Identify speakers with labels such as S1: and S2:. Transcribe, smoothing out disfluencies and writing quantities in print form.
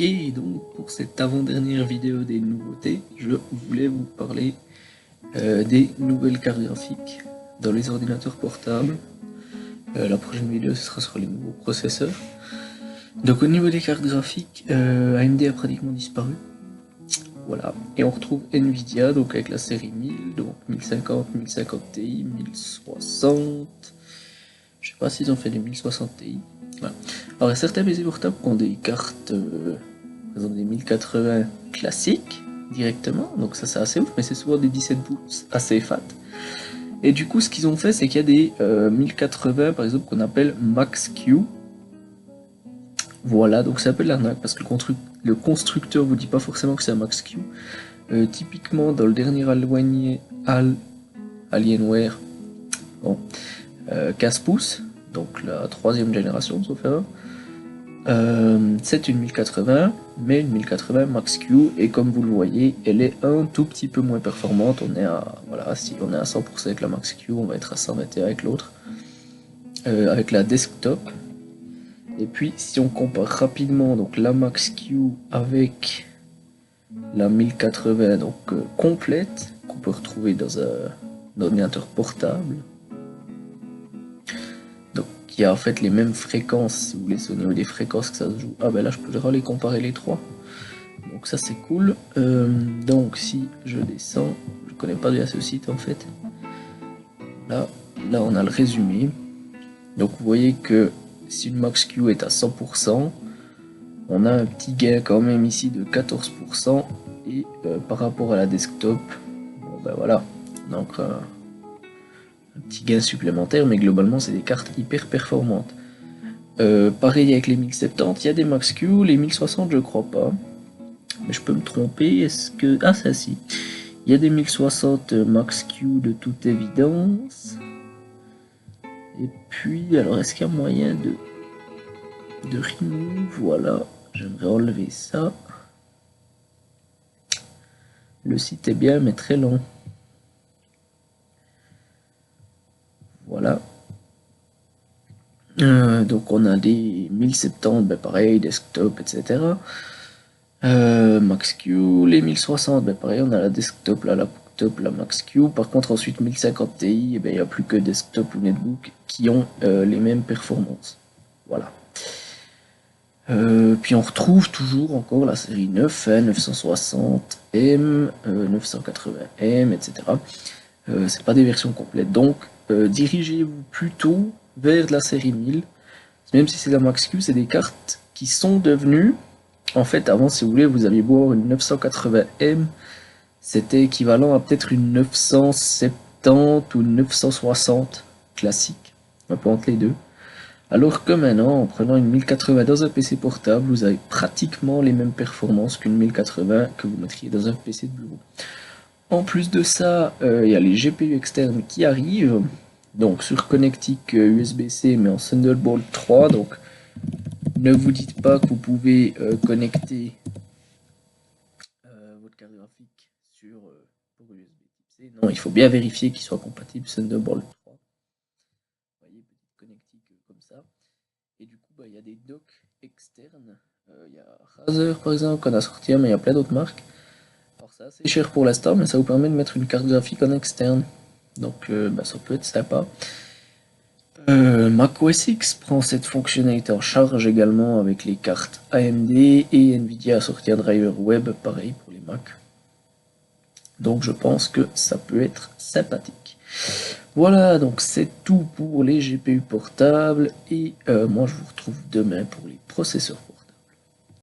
S1: Ok, donc pour cette avant-dernière vidéo des nouveautés, je voulais vous parler des nouvelles cartes graphiques dans les ordinateurs portables. La prochaine vidéo ce sera sur les nouveaux processeurs. Donc au niveau des cartes graphiques, AMD a pratiquement disparu. Voilà, et on retrouve Nvidia donc avec la série 1000, donc 1050, 1050 Ti, 1060. Je sais pas s'ils ont fait des 1060 Ti. Voilà. Alors il y a certains PC portables qui ont des cartes, par exemple des 1080 classiques directement, donc ça c'est assez ouf, mais c'est souvent des 17 pouces assez fat. Et du coup ce qu'ils ont fait c'est qu'il y a des 1080 par exemple qu'on appelle Max-Q. Voilà, donc c'est un peu de l'arnaque parce que le constructeur vous dit pas forcément que c'est un Max-Q. Typiquement dans le dernier Alienware, bon, 15 pouces, donc la troisième génération sauf erreur. C'est une 1080, mais une 1080 Max-Q, et comme vous le voyez, elle est un tout petit peu moins performante. On est à, voilà, si on est à 100% avec la Max-Q, on va être à 121 avec l'autre, avec la desktop. Et puis, si on compare rapidement donc la Max-Q avec la 1080 donc complète, qu'on peut retrouver dans un ordinateur portable, qui a en fait les mêmes fréquences, si vous voulez, au niveau des fréquences que ça se joue. Ah ben là je peux vraiment les comparer les trois, donc ça c'est cool. Donc si je descends, je connais pas bien ce site en fait, là on a le résumé. Donc vous voyez que si une Max-Q est à 100%, on a un petit gain quand même ici de 14%, et par rapport à la desktop, bon ben voilà, donc un petit gain supplémentaire, mais globalement c'est des cartes hyper performantes. Pareil avec les 1070, il y a des Max-Q, les 1060 je crois pas, mais je peux me tromper. Est-ce que... Ah ça si, il y a des 1060 Max-Q de toute évidence. Et puis alors est-ce qu'il y a moyen de remove? Voilà, j'aimerais enlever ça. Le site est bien mais très long. Voilà. Donc on a des 1070, ben pareil, desktop, etc. Max-Q, les 1060, ben pareil, on a la desktop, la laptop, la Max-Q. Par contre, ensuite 1050 Ti, il n'y a plus que desktop ou netbook qui ont les mêmes performances. Voilà. Puis on retrouve toujours encore la série 9, 960M, 980M, etc. C'est pas des versions complètes, donc dirigez-vous plutôt vers la série 1000. Même si c'est la Max-Q, c'est des cartes qui sont devenues... En fait, avant, si vous voulez, vous aviez beau avoir une 980M, c'était équivalent à peut-être une 970 ou une 960 classique, un peu entre les deux. Alors que maintenant, en prenant une 1080 dans un PC portable, vous avez pratiquement les mêmes performances qu'une 1080 que vous mettriez dans un PC de bureau. En plus de ça, il y a les GPU externes qui arrivent, donc sur connectique USB-C mais en Thunderbolt 3, donc ne vous dites pas que vous pouvez connecter votre carte graphique sur pour USB Type-C. Non, il faut bien vérifier qu'il soit compatible Thunderbolt 3. Vous voyez, petite connectique comme ça. Et du coup, il y a des docks externes. Il y a Razer par exemple qu'on a sorti, mais il y a plein d'autres marques. Alors c'est assez cher pour l'instant, mais ça vous permet de mettre une carte graphique en externe. Donc ça peut être sympa. Mac OS X prend cette fonctionnalité en charge également avec les cartes AMD, et Nvidia a sorti un driver web pareil pour les Mac. Donc je pense que ça peut être sympathique. Voilà, donc c'est tout pour les GPU portables, et moi je vous retrouve demain pour les processeurs portables.